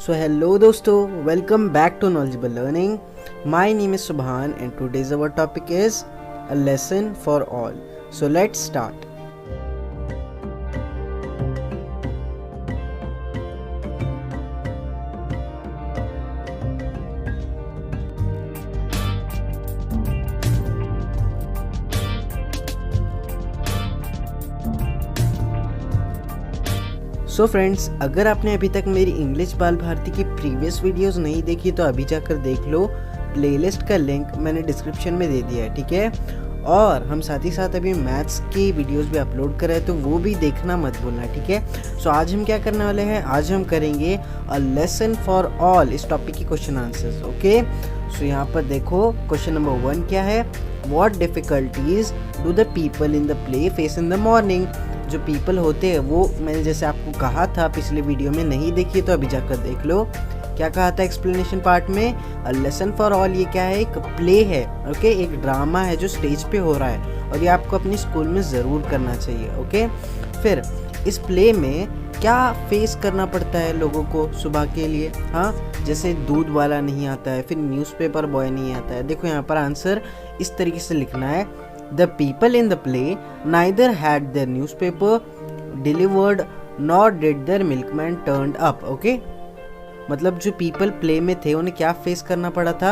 So hello दोस्तों, welcome back to Knowledgeable Learning. My name is Subhan and today's our topic is a lesson for all. So let's start. So friends, अगर आपने अभी तक मेरी English बाल भारती की previous videos नहीं देखी तो अभी जाकर देख लो। प्लेलिस्ट का लिंक मैंने डिस्क्रिप्शन में दे दिया है, ठीक है। और हम साथ ही साथ अभी मैथ्स की वीडियोस भी अपलोड कर रहे हैं, तो वो भी देखना मत भूलना, ठीक है। सो आज हम क्या करने वाले हैं, आज हम करेंगे अ लेसन फॉर ऑल, इस टॉपिक की क्वेश्चन आंसर्स, ओके। सो यहाँ पर देखो क्वेश्चन नंबर 1 क्या है, what difficulties do the people in the play face in the morning. जो पीपल होते हैं वो मैंने जैसे आपको कहा था पिछले वीडियो में, नहीं देखी तो अभी जाकर देख लो। क्या कहा था एक्सप्लेनेशन पार्ट में, अ लेसन फॉर ऑल ये क्या है, एक प्ले है, ओके, एक ड्रामा है जो स्टेज पे हो रहा है और ये आपको अपनी स्कूल में ज़रूर करना चाहिए, ओके। फिर इस प्ले में क्या फेस करना पड़ता है लोगों को सुबह के लिए, हाँ, जैसे दूध वाला नहीं आता है, फिर न्यूज़पेपर बॉय नहीं आता है। देखो यहाँ पर आंसर इस तरीके से लिखना है, The people in the play neither had their newspaper delivered nor did their milkman turned up, okay? मतलब जो पीपल प्ले में थे उन्हें क्या फेस करना पड़ा था,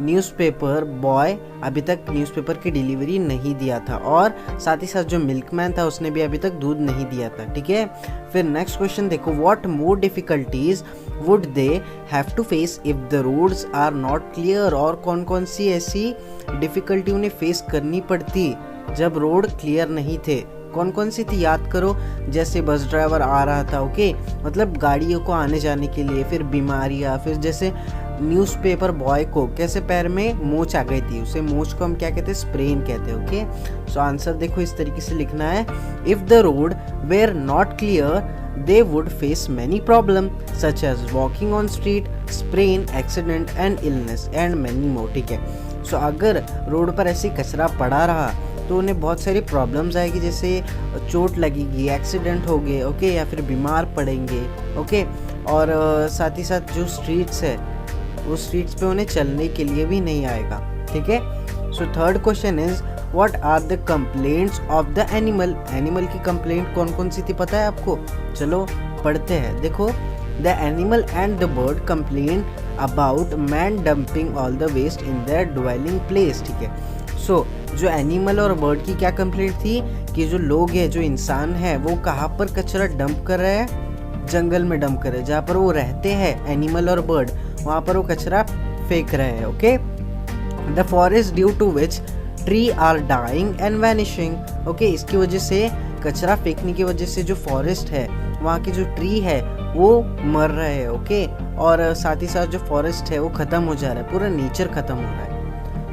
न्यूज़पेपर बॉय अभी तक न्यूज़पेपर की डिलीवरी नहीं दिया था और साथ ही साथ जो मिल्कमैन था उसने भी अभी तक दूध नहीं दिया था, ठीक है। फिर नेक्स्ट क्वेश्चन देखो, what more difficulties would they have to face if the roads are not clear. और कौन कौन सी ऐसी डिफिकल्टी उन्हें फेस करनी पड़ती जब रोड क्लियर नहीं थे, कौन कौन सी थी याद करो। जैसे बस ड्राइवर आ रहा था, ओके, मतलब गाड़ियों को आने जाने के लिए, फिर बीमारियाँ, फिर जैसे न्यूज़पेपर बॉय को कैसे पैर में मोच आ गई थी, उसे मोच को हम क्या कहते हैं, स्प्रेन कहते हैं, ओके। सो आंसर देखो इस तरीके से लिखना है, if the road were not clear they would face many problems such as walking on street, sprain, accident and illness and many more, ठीक है। सो अगर रोड पर ऐसी कचरा पड़ा रहा तो उन्हें बहुत सारी प्रॉब्लम्स आएगी, जैसे चोट लगेगी, एक्सीडेंट हो गए, ओके, या फिर बीमार पड़ेंगे, ओके। और साथ ही साथ जो स्ट्रीट्स है वो स्ट्रीट्स पे उन्हें चलने के लिए भी नहीं आएगा, ठीक है। So third question is what are the complaints of the animal. Animal की कंप्लेंट कौन कौन सी थी पता है आपको, चलो पढ़ते हैं। देखो, the animal and the bird complain about man dumping all the waste in their dwelling place, ठीक है। सो जो एनिमल और बर्ड की क्या कंप्लेंट थी कि जो लोग हैं, जो इंसान है, वो कहाँ पर कचरा डंप कर रहे हैं, जंगल में डंप कर रहे हैं, जहाँ पर वो रहते हैं एनिमल और बर्ड, वहाँ पर वो कचरा फेंक रहे हैं, okay. The forest due to which tree are dying and vanishing, okay, इसकी वजह से, कचरा फेंकने की वजह से जो फॉरेस्ट है, वहाँ की जो ट्री है वो मर रहे हैं, ओके। और साथ ही साथ जो फॉरेस्ट है वो ख़त्म हो जा रहा है, पूरा नेचर ख़त्म हो रहा है।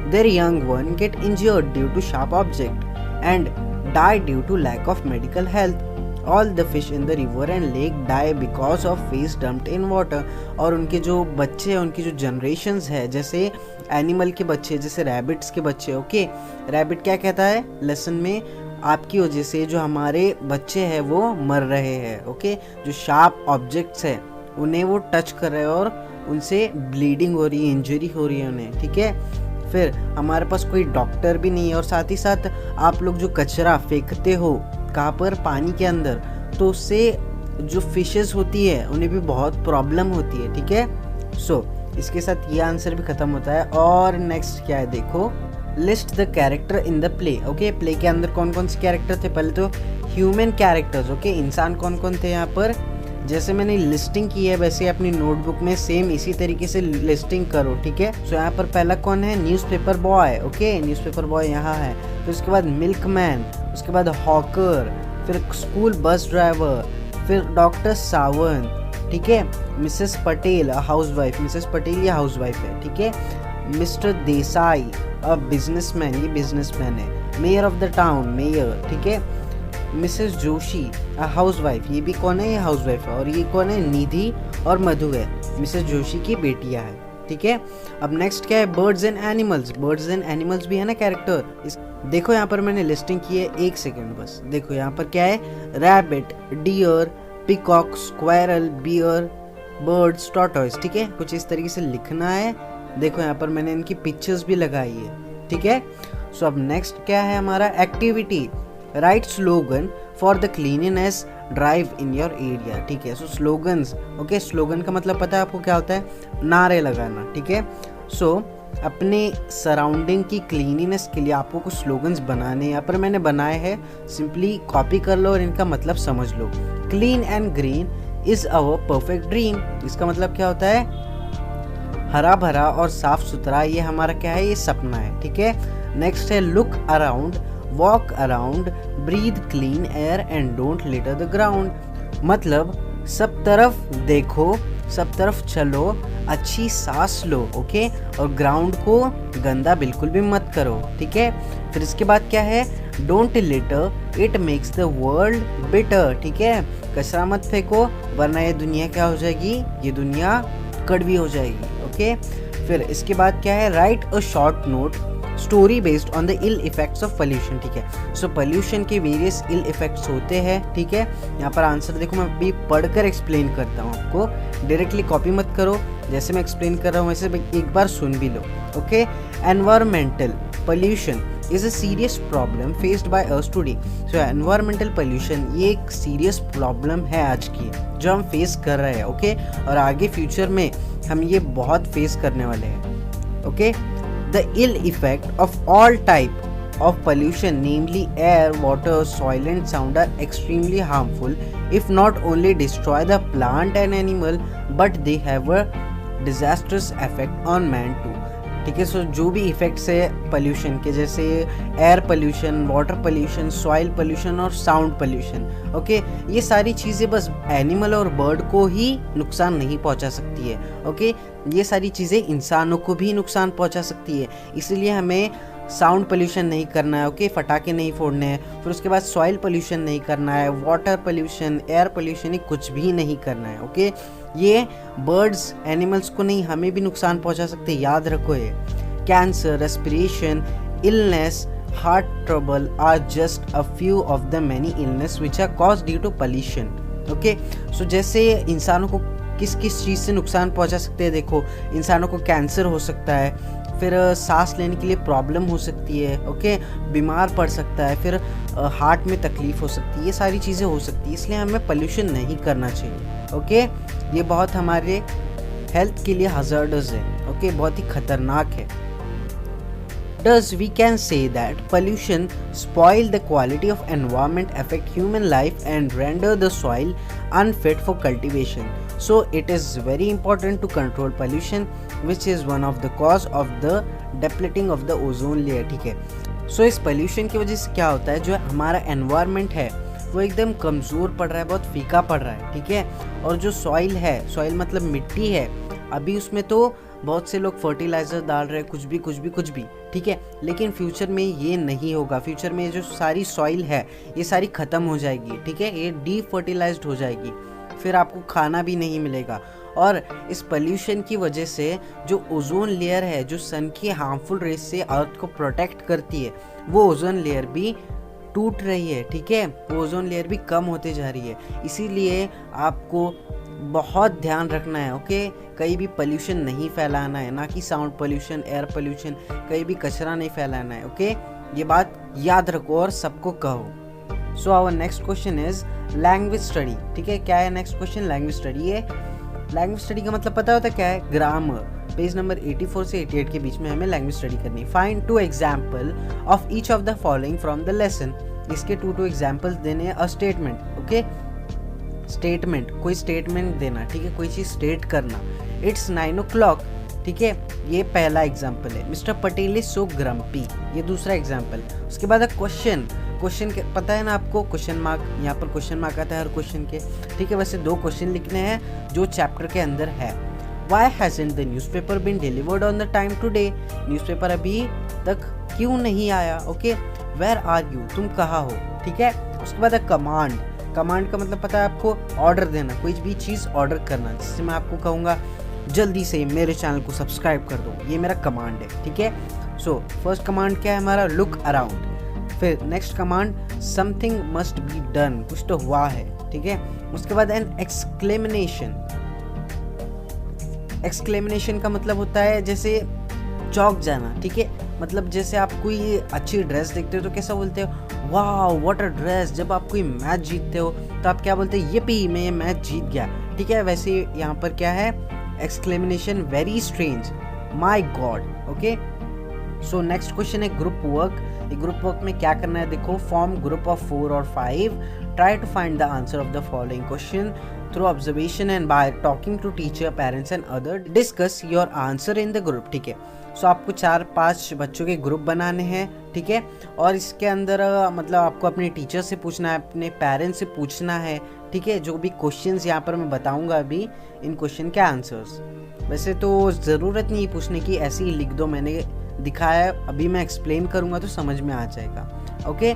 Their young one get injured due to sharp object and die due to lack of medical health. All the fish in the river and lake die because of waste dumped in water. और उनके जो बच्चे हैं, उनकी जो generations है, जैसे animal के बच्चे, जैसे रैबिट्स के बच्चे, ओके। रैबिट क्या कहता है लेसन में, आपकी वजह से जो हमारे बच्चे हैं वो मर रहे हैं, ओके। जो शार्प ऑब्जेक्ट्स है उन्हें वो टच कर रहे हैं और उनसे ब्लीडिंग हो रही है, इंजरी हो रही है उन्हें, ठीक है। फिर हमारे पास कोई डॉक्टर भी नहीं है और साथ ही साथ आप लोग जो कचरा फेंकते हो कहाँ पर, पानी के अंदर, तो उससे जो फिशेस होती है उन्हें भी बहुत प्रॉब्लम होती है, ठीक है। सो इसके साथ ये आंसर भी खत्म होता है। और नेक्स्ट क्या है देखो, list the character in the play, okay. Play के अंदर कौन कौन से कैरेक्टर थे, पहले तो ह्यूमन कैरेक्टर्स, ओके, इंसान कौन कौन थे यहाँ पर, जैसे मैंने लिस्टिंग की है वैसे अपनी नोटबुक में सेम इसी तरीके से लिस्टिंग करो, ठीक है। सो यहाँ पर पहला कौन है, newspaper boy, okay, newspaper boy यहाँ है। फिर उसके बाद मिल्कमैन, उसके बाद हॉकर, फिर स्कूल बस ड्राइवर, फिर डॉक्टर सावंत, ठीक है। Mrs Patel housewife, Mrs Patel ये हाउसवाइफ है, ठीक है। मिस्टर देसाई अ बिजनेसमैन, ये बिजनेसमैन है। Mayor of the town, mayor, ठीक है। मिसेस जोशी हाउसवाइफ, ये भी कौन है, ये हाउसवाइफ है। और ये कौन है, निधि और मधु है, मिसेस जोशी की बेटियां हैं, ठीक है। अब नेक्स्ट क्या है, birds and animals. Birds and animals भी है ना कैरेक्टर। देखो यहाँ पर मैंने लिस्टिंग की है, एक सेकेंड बस। देखो यहाँ पर क्या है, rabbit, deer, peacock, squirrel, bear, birds, tortoise, ठीक है, कुछ इस तरीके से लिखना है। देखो यहाँ पर मैंने इनकी पिक्चर्स भी लगाई है, ठीक है। सो अब नेक्स्ट क्या है हमारा activity, right slogan for the cleanliness drive in your area, ठीक है। सो स्लोगन्स, ओके, स्लोगन का मतलब पता है आपको क्या होता है, नारे लगाना, ठीक है। सो अपने सराउंडिंग की क्लीनिनेस के लिए आपको कुछ स्लोगन्स बनाने, यहाँ पर मैंने बनाए हैं, सिंपली कॉपी कर लो और इनका मतलब समझ लो। Clean and green is our perfect dream, इसका मतलब क्या होता है, हरा भरा और साफ सुथरा ये हमारा क्या है, ये सपना है, ठीक है। नेक्स्ट है look around, walk around, breathe clean air and don't litter the ground, मतलब सब तरफ देखो, सब तरफ चलो, अच्छी सांस लो, ओके, और ग्राउंड को गंदा बिल्कुल भी मत करो, ठीक है। फिर इसके बाद क्या है, don't litre, it makes the world bitter, ठीक है, कचरा मत फेंको वरना ये दुनिया क्या हो जाएगी, ये दुनिया कड़वी हो जाएगी, ओके। फिर इसके बाद क्या है, write a short note story based on the ill effects of pollution, ठीक है। सो पोल्यूशन के वेरियस इल इफेक्ट्स होते हैं, ठीक है। यहाँ पर आंसर देखो, मैं अभी पढ़कर एक्सप्लेन करता हूँ आपको, डायरेक्टली कॉपी मत करो, जैसे मैं एक्सप्लेन कर रहा हूँ वैसे एक बार सुन भी लो, okay. Environmental pollution is a serious problem faced by us today. So environmental pollution ये एक सीरियस प्रॉब्लम है आज की, जो हम फेस कर रहे हैं, ओके, और आगे फ्यूचर में हम ये बहुत फेस करने वाले हैं, okay. The ill effect of all type of pollution, namely air, water, soil and sound, are extremely harmful, if not only destroy the plant and animal, but they have a disastrous effect on man too, ठीक है। सो जो भी effects है pollution के, जैसे air pollution, water pollution, soil pollution और sound pollution, okay, ये सारी चीज़ें बस एनिमल और बर्ड को ही नुकसान नहीं पहुंचा सकती है, ओके, ये सारी चीज़ें इंसानों को भी नुकसान पहुंचा सकती है, इसलिए हमें साउंड पोल्यूशन नहीं करना है, ओके, फटाके नहीं फोड़ने हैं। फिर उसके बाद सॉइल पोल्यूशन नहीं करना है, वाटर पोल्यूशन, एयर पोल्यूशन, ये कुछ भी नहीं करना है, ओके। ये बर्ड्स एनिमल्स को नहीं, हमें भी नुकसान पहुंचा सकते, याद रखो ये। Cancer, respiration illness, heart trouble are just a few of the many illness which are caused due to pollution, okay. So जैसे इंसानों को किस किस चीज़ से नुकसान पहुंचा सकते हैं, देखो, इंसानों को कैंसर हो सकता है, फिर सांस लेने के लिए प्रॉब्लम हो सकती है, ओके, बीमार पड़ सकता है, फिर हार्ट में तकलीफ हो सकती है, ये सारी चीज़ें हो सकती है, इसलिए हमें पोल्यूशन नहीं करना चाहिए, ओके। ये बहुत हमारे हेल्थ के लिए हज़ार्डस है, ओके, बहुत ही खतरनाक है। Thus we can say that pollution spoil the quality of environment, affect human life and render the soil unfit for cultivation. So it is very important to control pollution, which is one of the cause of the depleting of the ozone layer, ठीक है। So इस pollution की वजह से क्या होता है, जो हमारा environment है वो एकदम कमज़ोर पड़ रहा है, बहुत फीका पड़ रहा है, ठीक है। और जो सॉइल है, सॉइल मतलब मिट्टी है, अभी उसमें तो बहुत से लोग फर्टिलाइज़र डाल रहे हैं, कुछ भी, ठीक है, लेकिन फ्यूचर में ये नहीं होगा। फ्यूचर में जो सारी सॉइल है ये सारी ख़त्म हो जाएगी, ठीक है, ये डीफर्टिलाइज्ड हो जाएगी, फिर आपको खाना भी नहीं मिलेगा। और इस पोल्यूशन की वजह से जो ओजोन लेयर है, जो सन की हार्मफुल रेस से अर्थ को प्रोटेक्ट करती है, वो ओजोन लेयर भी टूट रही है, ठीक है, वो ओजोन लेयर भी कम होते जा रही है। इसीलिए आपको बहुत ध्यान रखना है, ओके, कहीं भी पोल्यूशन नहीं फैलाना है, ना कि साउंड पोल्यूशन, एयर पोल्यूशन, कहीं भी कचरा नहीं फैलाना है, ओके, ये बात याद रखो और सबको कहो। So our next question is language study, ठीक है। क्या है नेक्स्ट क्वेश्चन, लैंग्वेज स्टडी है। लैंग्वेज स्टडी का मतलब पता होता है क्या है, ग्रामर। पेज नंबर 84 से 88 के बीच में हमें लैंग्वेज स्टडी करनी है। Find 2 example of each of the following from the lesson, इसके 2 एग्जाम्पल्स देने हैं। अ स्टेटमेंट, ओके, स्टेटमेंट, कोई स्टेटमेंट देना, ठीक है, कोई चीज़ स्टेट करना। इट्स 9 o'clock, ठीक है, ये पहला एग्जाम्पल है। Mister Patel is so grumpy, ये दूसरा एग्जाम्पल। उसके बाद क्वेश्चन के पता है ना आपको, क्वेश्चन मार्क, यहाँ पर क्वेश्चन मार्क आता है हर क्वेश्चन के, ठीक है। वैसे 2 क्वेश्चन लिखने हैं जो चैप्टर के अंदर है। Why hasn't the newspaper been delivered on the time today, newspaper अभी तक क्यों नहीं आया, ओके। वेयर आर यू, तुम कहाँ हो, ठीक है। उसके बाद कमांड, कमांड का मतलब पता है आपको, ऑर्डर देना, कोई भी चीज़ ऑर्डर करना, जिससे मैं आपको कहूँगा जल्दी से मेरे चैनल को सब्सक्राइब कर दो, ये मेरा कमांड है, ठीक है। सो फर्स्ट कमांड क्या है हमारा, लुक अराउंड। फिर next command, something must be done, कुछ तो हुआ है, ठीक है। उसके बाद एन एक्सक्लेमेशन, एक्सक्लेमेशन का मतलब होता है जैसे चौंक जाना, ठीक है। मतलब जैसे आप कोई अच्छी ड्रेस देखते हो तो कैसा बोलते हो, वाह व्हाट अ ड्रेस। जब आप कोई मैच जीतते हो तो आप क्या बोलते हो, ये मैं ये मैच जीत गया, ठीक है। वैसे यहाँ पर क्या है, exclamation very strange, my God. Okay, so next question है ग्रुप वर्क। ग्रुप वर्क में क्या करना है, देखो, फॉर्म ग्रुप ऑफ 4 और 5, try to find the answer of the following question through observation and by talking to teacher, parents and other, discuss your answer in the group, ठीक है। सो आपको 4-5 बच्चों के ग्रुप बनाने हैं, ठीक है। और इसके अंदर मतलब आपको अपने टीचर से पूछना है, अपने पेरेंट्स से पूछना है, ठीक है। जो भी क्वेश्चंस यहाँ पर मैं बताऊंगा अभी, इन क्वेश्चन के आंसर्स। वैसे तो ज़रूरत नहीं पूछने की, ऐसे ही लिख दो, मैंने दिखाया है, अभी मैं एक्सप्लेन करूंगा तो समझ में आ जाएगा। Okay,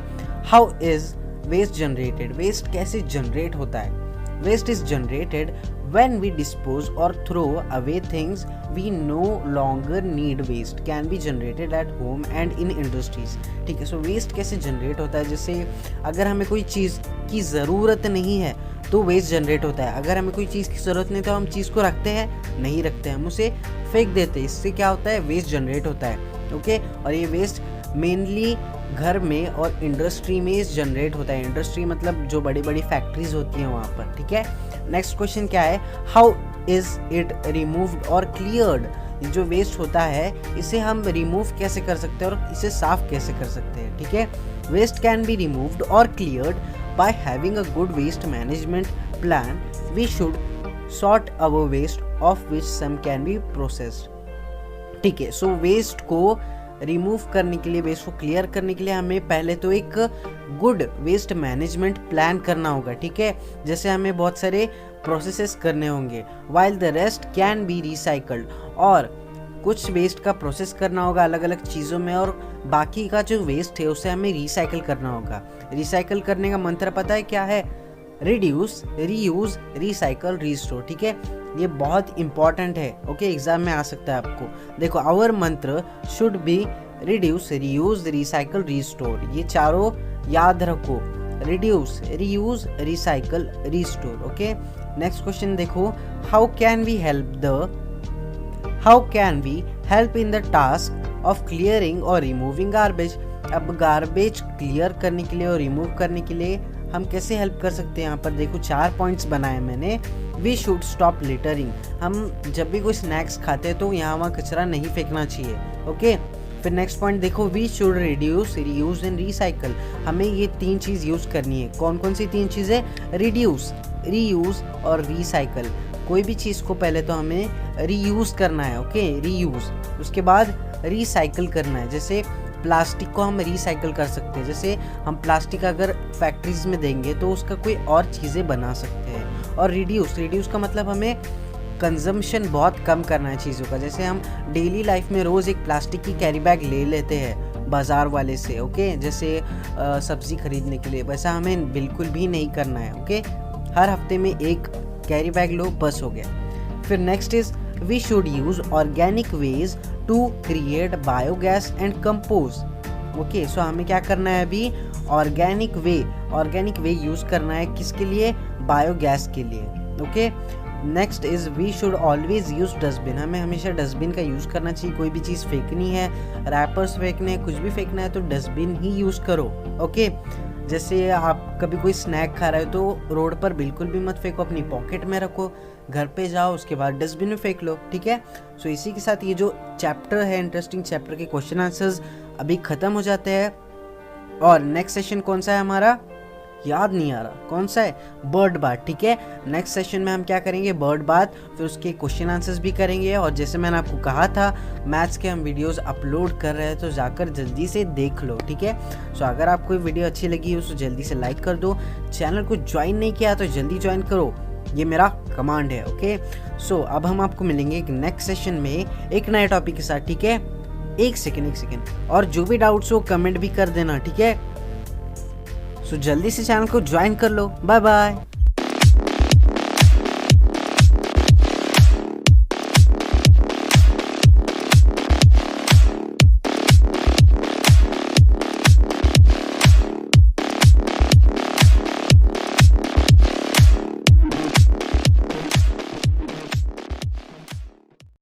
how is waste generated, waste कैसे जनरेट होता है। Waste is generated when we dispose or throw away things we no longer need. Waste can be generated at home and in industries, ठीक है। सो वेस्ट कैसे generate होता है, जैसे अगर हमें कोई चीज़ की ज़रूरत नहीं है तो वेस्ट जनरेट होता है। अगर हमें कोई चीज़ की ज़रूरत नहीं तो हम चीज़ को रखते हैं, नहीं रखते हैं, हम उसे फेंक देते हैं। इससे क्या होता है, वेस्ट जनरेट होता है। ओके, और ये वेस्ट मेनली घर में और इंडस्ट्री में जनरेट होता है। इंडस्ट्री मतलब जो बड़ी बड़ी फैक्ट्रीज होती हैं वहाँ पर, ठीक है। नेक्स्ट क्वेश्चन क्या है, हाउ इज इट रिमूव्ड और क्लियर्ड। ये जो वेस्ट होता है इसे हम रिमूव कैसे कर सकते हैं और इसे साफ कैसे कर सकते हैं, ठीक है। वेस्ट कैन बी रिमूव्ड और cleared by having a good waste management plan. We should sort our waste of which some can be processed, ठीक है। सो वेस्ट को रिमूव करने के लिए, वेस्ट को क्लियर करने के लिए हमें पहले तो एक गुड वेस्ट मैनेजमेंट प्लान करना होगा, ठीक है। जैसे हमें बहुत सारे प्रोसेसेस करने होंगे, while the rest can be recycled. और कुछ वेस्ट का प्रोसेस करना होगा अलग अलग चीज़ों में, और बाकी का जो वेस्ट है उसे हमें रिसाइकल करना होगा। रिसाइकल करने का मंत्र पता है क्या है, रिड्यूस, रीयूज, रिसाइकल, रीस्टोर, ठीक है। ये बहुत इंपॉर्टेंट है, ओके, एग्जाम में आ सकता है आपको। देखो, our mantra should be reduce, reuse, recycle, restore. ये चारों याद रखो, reduce, reuse, recycle, restore. Okay, next question देखो, how can we help in the task of clearing और रिमूविंग गार्बेज। अब गार्बेज क्लियर करने के लिए और रिमूव करने के लिए हम कैसे हेल्प कर सकते हैं। यहाँ पर देखो 4 पॉइंट्स बनाए मैंने। वी शुड स्टॉप लिटरिंग, हम जब भी कोई स्नैक्स खाते हैं तो यहाँ वहाँ कचरा नहीं फेंकना चाहिए, ओके। फिर नेक्स्ट पॉइंट देखो, we should reduce, reuse and recycle. हमें ये 3 चीज़ यूज़ करनी है। कौन कौन सी 3 चीज़ें, रिड्यूस, रीयूज और रिसाइकल। कोई भी चीज़ को पहले तो हमें रीयूज़ करना है, ओके, रीयूज़, उसके बाद रिसाइकल करना है। जैसे प्लास्टिक को हम रिसाइकल कर सकते हैं, जैसे हम प्लास्टिक अगर फैक्ट्रीज में देंगे तो उसका कोई और चीज़ें बना सकते हैं। और रिड्यूस का मतलब हमें कंजम्पशन बहुत कम करना है चीज़ों का। जैसे हम डेली लाइफ में रोज़ एक प्लास्टिक की कैरी बैग ले लेते हैं बाज़ार वाले से, ओके, जैसे सब्ज़ी खरीदने के लिए, वैसा हमें बिल्कुल भी नहीं करना है, ओके। हर हफ्ते में एक कैरी बैग लो, बस हो गया। फिर next is we should use organic waste to create biogas and compost. Okay, so हमें क्या करना है अभी, ऑर्गेनिक वे यूज़ करना है, किसके लिए, बायोगैस के लिए, okay. Next is we should always use dustbin. हमें हमेशा डस्टबिन का यूज़ करना चाहिए। कोई भी चीज़ फेंकनी है, रैपर्स फेंकने हैं, कुछ भी फेंकना है तो डस्टबिन ही यूज़ करो, ओके। जैसे आप कभी कोई स्नैक खा रहे हो तो रोड पर बिल्कुल भी मत फेंको, अपनी पॉकेट में रखो, घर पे जाओ उसके बाद डस्टबिन में फेंक लो, ठीक है। सो इसी के साथ ये जो चैप्टर है, इंटरेस्टिंग चैप्टर के क्वेश्चन आंसर्स अभी ख़त्म हो जाते हैं। और नेक्स्ट सेशन कौन सा है हमारा, याद नहीं आ रहा कौन सा है, बर्ड बाथ, ठीक है। नेक्स्ट सेशन में हम क्या करेंगे, बर्ड बाथ, फिर उसके क्वेश्चन आंसर्स भी करेंगे। और जैसे मैंने आपको कहा था, मैथ्स के हम वीडियोस अपलोड कर रहे हैं तो जाकर जल्दी से देख लो, ठीक है। सो अगर आपको वीडियो अच्छी लगी हो तो जल्दी से लाइक कर दो। चैनल को ज्वाइन नहीं किया तो जल्दी ज्वाइन करो, ये मेरा कमांड है, ओके। सो अब हम आपको मिलेंगे एक नेक्स्ट सेशन में एक नए टॉपिक के साथ, ठीक है। एक सेकेंड, और जो भी डाउट्स हो कमेंट भी कर देना, ठीक है। सो जल्दी से चैनल को ज्वाइन कर लो। Bye bye.